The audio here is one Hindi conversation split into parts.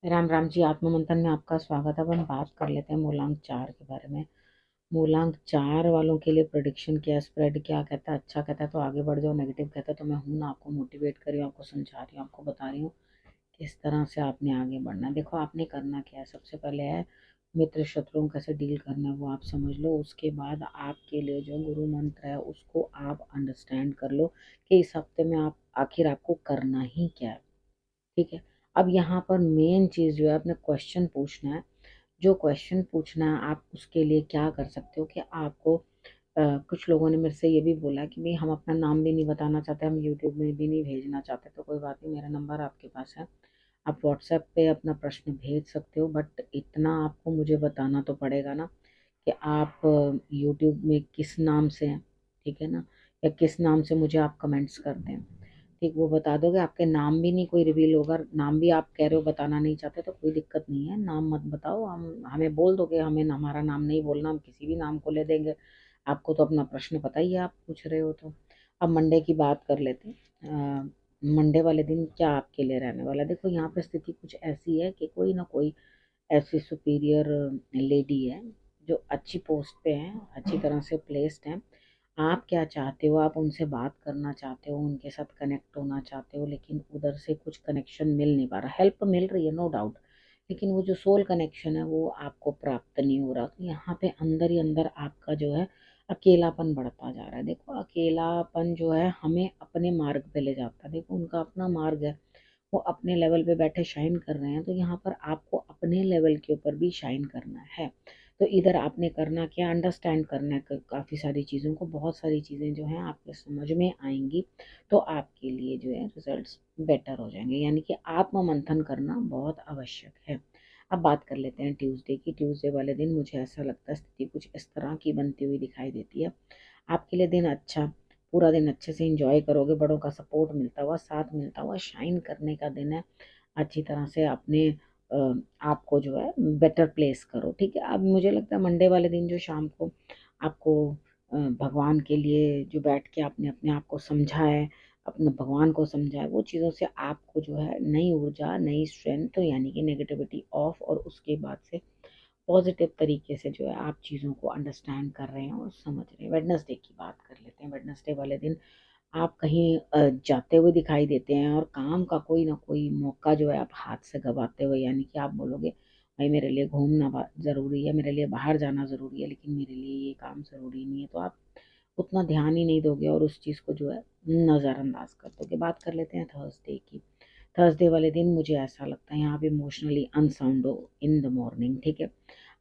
राम राम जी। आत्म मंथन में आपका स्वागत है। अब हम बात कर लेते हैं मूलांक 4 के बारे में। मूलांक 4 वालों के लिए प्रेडिक्शन क्या, स्प्रेड क्या कहता है, अच्छा कहता है तो आगे बढ़ जाओ, नेगेटिव कहता है तो मैं हूं ना, आपको मोटिवेट कर रही हूँ, आपको समझा रही हूँ, आपको बता रही हूँ किस तरह से आपने आगे बढ़ना है। देखो आपने करना क्या है, सबसे पहले है मित्र शत्रुओं कैसे डील करना है वो आप समझ लो। उसके बाद आपके लिए जो गुरु मंत्र है उसको आप अंडरस्टैंड कर लो कि इस हफ्ते में आप आखिर आपको करना ही क्या है। ठीक है। अब यहाँ पर मेन चीज़ जो है, अपने क्वेश्चन पूछना है। जो क्वेश्चन पूछना है आप उसके लिए क्या कर सकते हो कि आपको कुछ लोगों ने मेरे से ये भी बोला कि भाई हम अपना नाम भी नहीं बताना चाहते, हम यूट्यूब में भी नहीं भेजना चाहते, तो कोई बात नहीं, मेरा नंबर आपके पास है, आप व्हाट्सएप पे अपना प्रश्न भेज सकते हो। बट इतना आपको मुझे बताना तो पड़ेगा ना कि आप यूट्यूब में किस नाम से हैं, ठीक है ना, या किस नाम से मुझे आप कमेंट्स करते हैं। ठीक, वो बता दोगे। आपके नाम भी नहीं कोई रिवील होगा, नाम भी आप कह रहे हो बताना नहीं चाहते तो कोई दिक्कत नहीं है, नाम मत बताओ। हम हमें बोल दोगे, हमें हमारा नाम नहीं बोलना, हम किसी भी नाम को ले देंगे। आपको तो अपना प्रश्न पता ही है, आप पूछ रहे हो तो। अब मंडे की बात कर लेते हैं। मंडे वाले दिन क्या आपके लिए रहने वाला है। देखो यहाँ पे स्थिति कुछ ऐसी है कि कोई ना कोई ऐसी सुपीरियर लेडी है जो अच्छी पोस्ट पे है, अच्छी तरह से प्लेस्ड है। आप क्या चाहते हो, आप उनसे बात करना चाहते हो, उनके साथ कनेक्ट होना चाहते हो, लेकिन उधर से कुछ कनेक्शन मिल नहीं पा रहा। हेल्प मिल रही है नो डाउट, लेकिन वो जो सोल कनेक्शन है वो आपको प्राप्त नहीं हो रहा। तो यहाँ पे अंदर ही अंदर आपका जो है अकेलापन बढ़ता जा रहा है। देखो अकेलापन जो है हमें अपने मार्ग पे ले जाता है। देखो उनका अपना मार्ग है, वो अपने लेवल पे बैठे शाइन कर रहे हैं, तो यहाँ पर आपको अपने लेवल के ऊपर भी शाइन करना है। तो इधर आपने करना क्या, अंडरस्टैंड करना है काफ़ी सारी चीज़ों को, बहुत सारी चीज़ें जो हैं आपके समझ में आएंगी, तो आपके लिए जो है रिजल्ट्स बेटर हो जाएंगे। यानी कि आत्म मंथन करना बहुत आवश्यक है। अब बात कर लेते हैं ट्यूसडे की। ट्यूसडे वाले दिन मुझे ऐसा लगता है स्थिति कुछ इस तरह की बनती हुई दिखाई देती है। आपके लिए दिन अच्छा, पूरा दिन अच्छे से एंजॉय करोगे, बड़ों का सपोर्ट मिलता हुआ, साथ मिलता हुआ, शाइन करने का दिन है। अच्छी तरह से अपने आपको जो है बेटर प्लेस करो। ठीक है। अब मुझे लगता है मंडे वाले दिन जो शाम को आपको भगवान के लिए जो बैठ के आपने अपने आप को समझा है, अपने भगवान को समझा है, वो चीज़ों से आपको जो है नई ऊर्जा, नई स्ट्रेंथ, यानी कि नेगेटिविटी ऑफ, और उसके बाद से पॉजिटिव तरीके से जो है आप चीज़ों को अंडरस्टैंड कर रहे हैं और समझ रहे हैं। वेडनेसडे की बात कर लेते हैं। वेडनेसडे वाले दिन आप कहीं जाते हुए दिखाई देते हैं और काम का कोई ना कोई मौका जो है आप हाथ से गंवाते हुए, यानी कि आप बोलोगे भाई मेरे लिए घूमना ज़रूरी है, मेरे लिए बाहर जाना ज़रूरी है, लेकिन मेरे लिए ये काम ज़रूरी नहीं है, तो आप उतना ध्यान ही नहीं दोगे और उस चीज़ को जो है नज़रअंदाज कर दोगे। बात कर लेते हैं थर्सडे की। थर्सडे वाले दिन मुझे ऐसा लगता है यहाँ पे इमोशनली अनसाउंड हो इन द मॉर्निंग। ठीक है।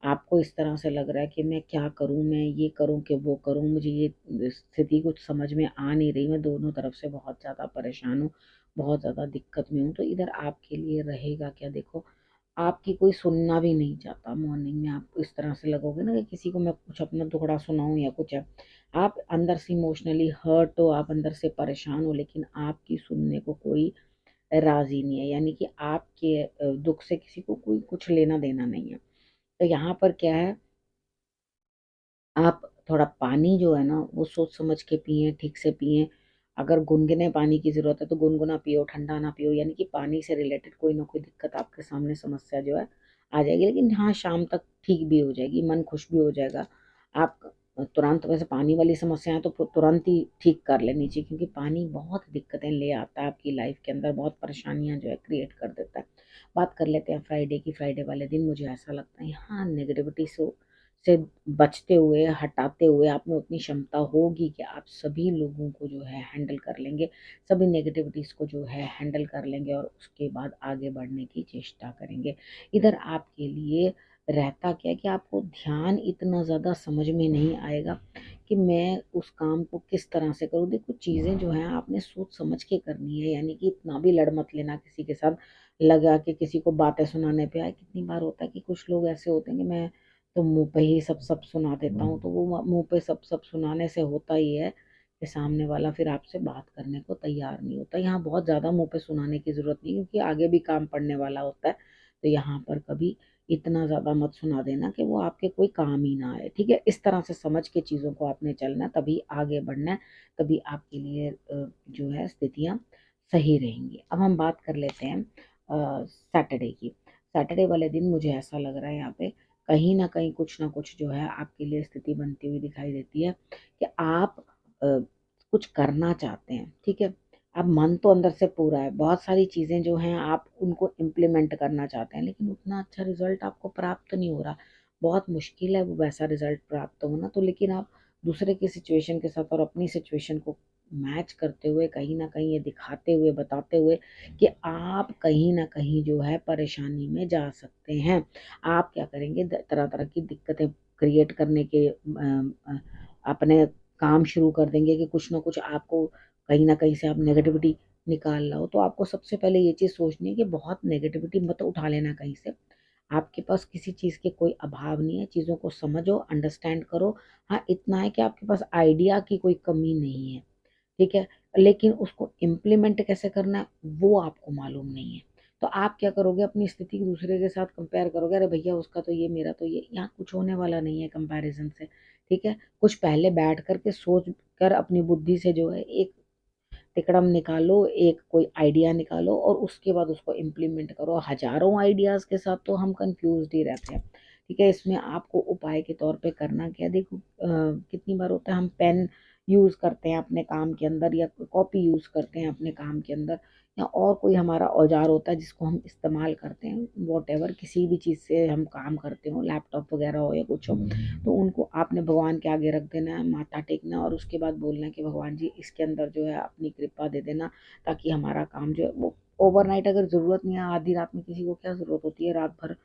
आपको इस तरह से लग रहा है कि मैं क्या करूँ, मैं ये करूँ कि वो करूँ, मुझे ये स्थिति कुछ समझ में आ नहीं रही, मैं दोनों तरफ से बहुत ज़्यादा परेशान हूँ, बहुत ज़्यादा दिक्कत में हूँ। तो इधर आपके लिए रहेगा क्या, देखो आपकी कोई सुनना भी नहीं चाहता। मॉर्निंग में आप इस तरह से लगोगे ना कि किसी को मैं कुछ अपना दुखड़ा सुनाऊं या कुछ है, आप अंदर से इमोशनली हर्ट हो, आप अंदर से परेशान हो, लेकिन आपकी सुनने को कोई राजी नहीं है, यानी कि आपके दुख से किसी को कोई कुछ लेना देना नहीं है। तो यहाँ पर क्या है, आप थोड़ा पानी जो है ना वो सोच समझ के पिए, ठीक से पिए। अगर गुनगुने पानी की ज़रूरत है तो गुनगुना पियो, ठंडा ना पियो, यानी कि पानी से रिलेटेड कोई ना कोई दिक्कत आपके सामने समस्या जो है आ जाएगी, लेकिन हाँ शाम तक ठीक भी हो जाएगी, मन खुश भी हो जाएगा। आप तुरंत, वैसे पानी वाली समस्याएं तो तुरंत ही ठीक कर लेनी चाहिए, क्योंकि पानी बहुत दिक्कतें ले आता है आपकी लाइफ के अंदर, बहुत परेशानियां जो है क्रिएट कर देता है। बात कर लेते हैं फ्राइडे की। फ्राइडे वाले दिन मुझे ऐसा लगता है यहाँ नेगेटिविटी से बचते हुए, हटाते हुए आप में उतनी क्षमता होगी कि आप सभी लोगों को जो है हैंडल कर लेंगे, सभी नेगेटिविटीज़ को जो है हैंडल कर लेंगे और उसके बाद आगे बढ़ने की चेष्टा करेंगे। इधर आपके लिए रहता क्या है कि आपको ध्यान इतना ज़्यादा समझ में नहीं आएगा कि मैं उस काम को किस तरह से करूँ। देखो चीज़ें जो हैं आपने सोच समझ के करनी है, यानी कि इतना भी लड़ मत लेना किसी के साथ, लगा के किसी को बातें सुनाने पे आए। कितनी बार होता है कि कुछ लोग ऐसे होते हैं कि मैं तो मुँह पे ही सब सब सुना देता हूँ, तो वो मुँह पे सब सब सुनाने से होता ही है कि सामने वाला फिर आपसे बात करने को तैयार नहीं होता। यहाँ बहुत ज़्यादा मुँह पे सुनाने की ज़रूरत नहीं, क्योंकि आगे भी काम पड़ने वाला होता है। तो यहाँ पर कभी इतना ज़्यादा मत सुना देना कि वो आपके कोई काम ही ना आए। ठीक है। इस तरह से समझ के चीज़ों को आपने चलना है, तभी आगे बढ़ना है, तभी आपके लिए जो है स्थितियाँ सही रहेंगी। अब हम बात कर लेते हैं सैटरडे की। सैटरडे वाले दिन मुझे ऐसा लग रहा है यहाँ पे कहीं ना कहीं कुछ ना कुछ जो है आपके लिए स्थिति बनती हुई दिखाई देती है कि आप कुछ करना चाहते हैं, ठीक है। अब मन तो अंदर से पूरा है, बहुत सारी चीज़ें जो हैं आप उनको इम्प्लीमेंट करना चाहते हैं, लेकिन उतना अच्छा रिजल्ट आपको प्राप्त नहीं हो रहा। बहुत मुश्किल है वो वैसा रिजल्ट प्राप्त होना, तो लेकिन आप दूसरे की सिचुएशन के साथ और अपनी सिचुएशन को मैच करते हुए कहीं ना कहीं ये दिखाते हुए बताते हुए कि आप कहीं ना कहीं जो है परेशानी में जा सकते हैं। आप क्या करेंगे, तरह तरह की दिक्कतें क्रिएट करने के अपने काम शुरू कर देंगे कि कुछ ना कुछ आपको कहीं ना कहीं से आप नेगेटिविटी निकाल लाओ। तो आपको सबसे पहले ये चीज़ सोचनी है कि बहुत नेगेटिविटी मत उठा लेना कहीं से। आपके पास किसी चीज़ के कोई अभाव नहीं है, चीज़ों को समझो, अंडरस्टैंड करो। हाँ, इतना है कि आपके पास आइडिया की कोई कमी नहीं है, ठीक है, लेकिन उसको इम्प्लीमेंट कैसे करना है वो आपको मालूम नहीं है। तो आप क्या करोगे, अपनी स्थिति को दूसरे के साथ कंपेयर करोगे, अरे भैया उसका तो ये, मेरा तो ये, यहाँ कुछ होने वाला नहीं है कंपैरिजन से, ठीक है। कुछ पहले बैठ करके सोच कर अपनी बुद्धि से जो है एक तिकड़म निकालो, एक कोई आइडिया निकालो और उसके बाद उसको इम्प्लीमेंट करो। हजारों आइडियाज़ के साथ तो हम कंफ्यूज ही रहते हैं, ठीक है। इसमें आपको उपाय के तौर पे करना क्या, देखो कितनी बार होता है हम पेन यूज़ करते हैं अपने काम के अंदर, या कॉपी यूज़ करते हैं अपने काम के अंदर, या और कोई हमारा औजार होता है जिसको हम इस्तेमाल करते हैं, वॉट एवर किसी भी चीज़ से हम काम करते हो, लैपटॉप वगैरह हो या कुछ हो, तो उनको आपने भगवान के आगे रख देना है, माथा टेकना और उसके बाद बोलना है कि भगवान जी इसके अंदर जो है अपनी कृपा दे देना, ताकि हमारा काम जो है वो ओवरनाइट, अगर ज़रूरत नहीं है, आधी रात में किसी को क्या ज़रूरत होती है रात भर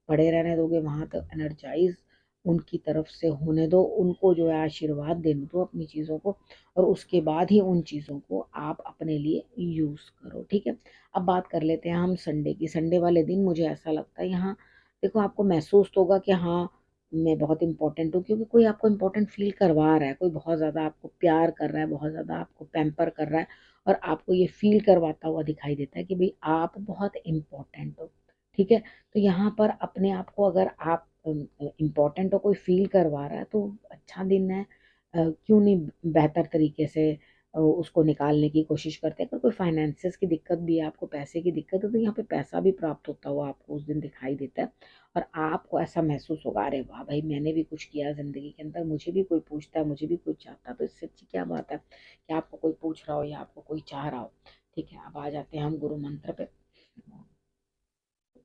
पड़े रहने दोगे वहाँ तक, एनर्जाइज उनकी तरफ से होने दो, उनको जो है आशीर्वाद देने दो अपनी चीज़ों को, और उसके बाद ही उन चीज़ों को आप अपने लिए यूज़ करो, ठीक है। अब बात कर लेते हैं हम संडे की। संडे वाले दिन मुझे ऐसा लगता है यहाँ देखो आपको महसूस तो होगा कि हाँ मैं बहुत इंपॉर्टेंट हूँ, क्योंकि कोई आपको इंपॉर्टेंट फील करवा रहा है, कोई बहुत ज़्यादा आपको प्यार कर रहा है, बहुत ज़्यादा आपको पैम्पर कर रहा है और आपको ये फील करवाता हुआ दिखाई देता है कि भाई आप बहुत इम्पोर्टेंट हो, ठीक है। तो यहाँ पर अपने आप को अगर आप इम्पोर्टेंट हो, कोई फील करवा रहा है, तो अच्छा दिन है। क्यों नहीं बेहतर तरीके से उसको निकालने की कोशिश करते हैं। अगर कोई फाइनेंसिस की दिक्कत भी है, आपको पैसे की दिक्कत है, तो यहाँ पे पैसा भी प्राप्त होता हुआ आपको उस दिन दिखाई देता है और आपको ऐसा महसूस होगा, अरे वाह भाई मैंने भी कुछ किया ज़िंदगी के अंदर, मुझे भी कोई पूछता है, मुझे भी कोई चाहता है। तो इससे अच्छी क्या बात है कि आपको कोई पूछ रहा हो या आपको कोई चाह रहा हो, ठीक है। अब आ जाते हैं हम गुरु मंत्र पे।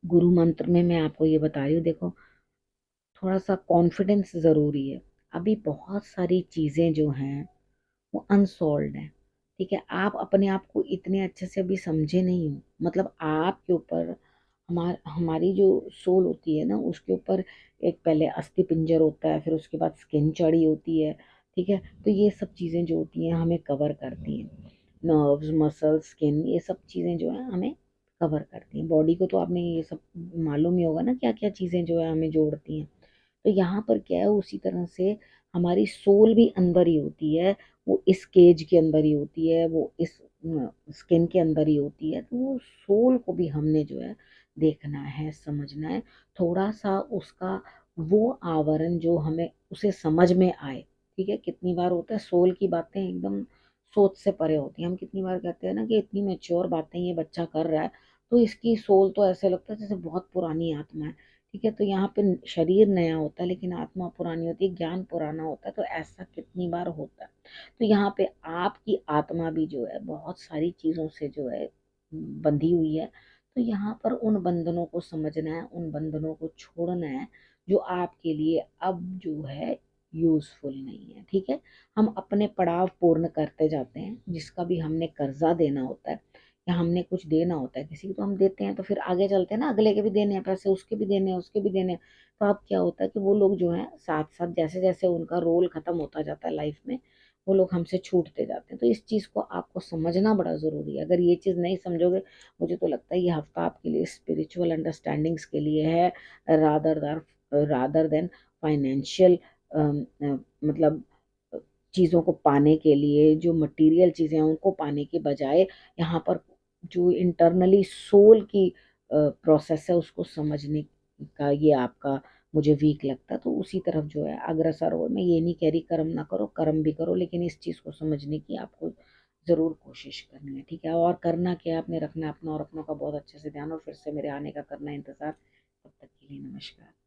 गुरु मंत्र में मैं आपको ये बता रही हूँ, देखो थोड़ा सा कॉन्फिडेंस ज़रूरी है। अभी बहुत सारी चीज़ें जो हैं वो अनसॉल्व्ड है, ठीक है। आप अपने आप को इतने अच्छे से अभी समझे नहीं हो, मतलब आपके ऊपर हमारी जो सोल होती है ना, उसके ऊपर एक पहले अस्थि पिंजर होता है, फिर उसके बाद स्किन चढ़ी होती है, ठीक है। तो ये सब चीज़ें जो होती हैं हमें कवर करती हैं, नर्व्स, मसल, स्किन, ये सब चीज़ें जो है हमें कवर करती हैं। बॉडी को तो आपने ये सब मालूम ही होगा ना, क्या क्या चीज़ें जो है हमें जोड़ती हैं। तो यहाँ पर क्या है, उसी तरह से हमारी सोल भी अंदर ही होती है, वो इस केज के अंदर ही होती है, वो इस स्किन के अंदर ही होती है। तो वो सोल को भी हमने जो है देखना है, समझना है, थोड़ा सा उसका वो आवरण जो हमें उसे समझ में आए, ठीक है। कितनी बार होता है सोल की बातें एकदम सोच से परे होती हैं, हम कितनी बार कहते हैं ना कि इतनी मैच्योर बातें ये बच्चा कर रहा है, तो इसकी सोल तो ऐसे लगता है जैसे बहुत पुरानी आत्मा है, ठीक है। तो यहाँ पे शरीर नया होता है लेकिन आत्मा पुरानी होती है, ज्ञान पुराना होता है, तो ऐसा कितनी बार होता है। तो यहाँ पे आपकी आत्मा भी जो है बहुत सारी चीज़ों से जो है बंधी हुई है। तो यहाँ पर उन बंधनों को समझना है, उन बंधनों को छोड़ना है जो आपके लिए अब जो है यूजफुल नहीं है, ठीक है। हम अपने पड़ाव पूर्ण करते जाते हैं, जिसका भी हमने कर्जा देना होता है या हमने कुछ देना होता है किसी को, तो हम देते हैं, तो फिर आगे चलते हैं ना, अगले के भी देने हैं पैसे, उसके भी देने हैं, उसके भी देने हैं। तो अब क्या होता है कि वो लोग जो हैं साथ साथ जैसे जैसे उनका रोल खत्म होता जाता है लाइफ में, वो लोग हमसे छूटते जाते हैं। तो इस चीज़ को आपको समझना बड़ा ज़रूरी है। अगर ये चीज़ नहीं समझोगे, मुझे तो लगता है ये हफ्ता आपके लिए स्पिरिचुअल अंडरस्टैंडिंग्स के लिए है, रादर रादर देन फाइनेंशियल, मतलब चीज़ों को पाने के लिए, जो मटेरियल चीज़ें हैं उनको पाने के बजाय यहाँ पर जो इंटरनली सोल की प्रोसेस है उसको समझने का ये आपका मुझे वीक लगता है। तो उसी तरफ जो है अग्रसर हो। मैं ये नहीं कह रही कर्म ना करो, कर्म भी करो, लेकिन इस चीज़ को समझने की आपको ज़रूर कोशिश करनी है, ठीक है। और करना क्या है, आपने रखना है अपना और अपनों का बहुत अच्छे से ध्यान, और फिर से मेरे आने का करना है इंतज़ार। नमस्कार।